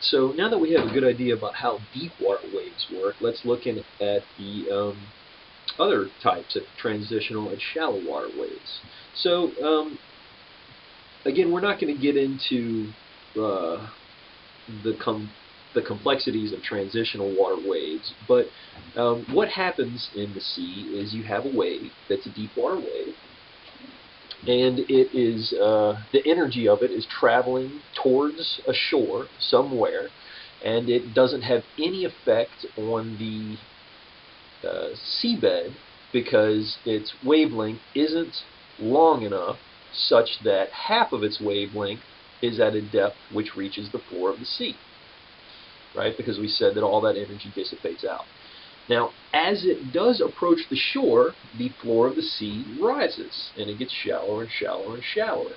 So now that we have a good idea about how deep water waves work, let's look at the other types of transitional and shallow water waves. So again, we're not going to get into uh, the the complexities of transitional water waves, but what happens in the sea is you have a wave that's a deep water wave, and it is the energy of it is traveling towards a shore somewhere, and it doesn't have any effect on the seabed because its wavelength isn't long enough such that half of its wavelength is at a depth which reaches the floor of the sea, right? Because we said that all that energy dissipates out. Now, as it does approach the shore, the floor of the sea rises, and it gets shallower and shallower and shallower.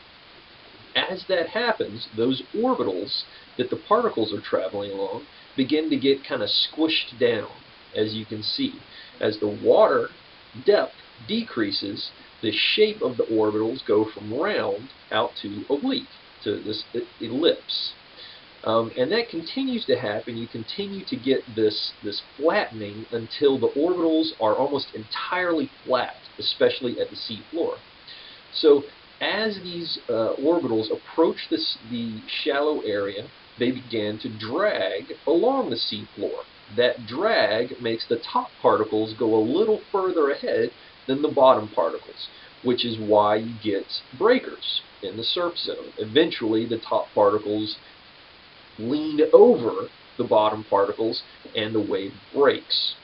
As that happens, those orbitals that the particles are traveling along begin to get kind of squished down, as you can see. As the water depth decreases, the shape of the orbitals go from round out to oblique, to this ellipse. And that continues to happen. You continue to get this flattening until the orbitals are almost entirely flat, especially at the seafloor. So as these orbitals approach the shallow area, they begin to drag along the seafloor. That drag makes the top particles go a little further ahead than the bottom particles, which is why you get breakers in the surf zone. Eventually, the top particles lean over the bottom particles and the wave breaks.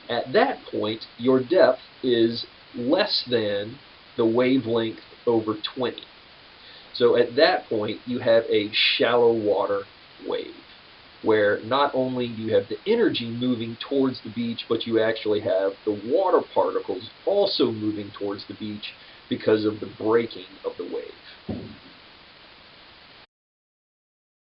At that point, your depth is less than the wavelength over 20. So at that point, you have a shallow water wave, where not only do you have the energy moving towards the beach, but you actually have the water particles also moving towards the beach because of the breaking of the wave.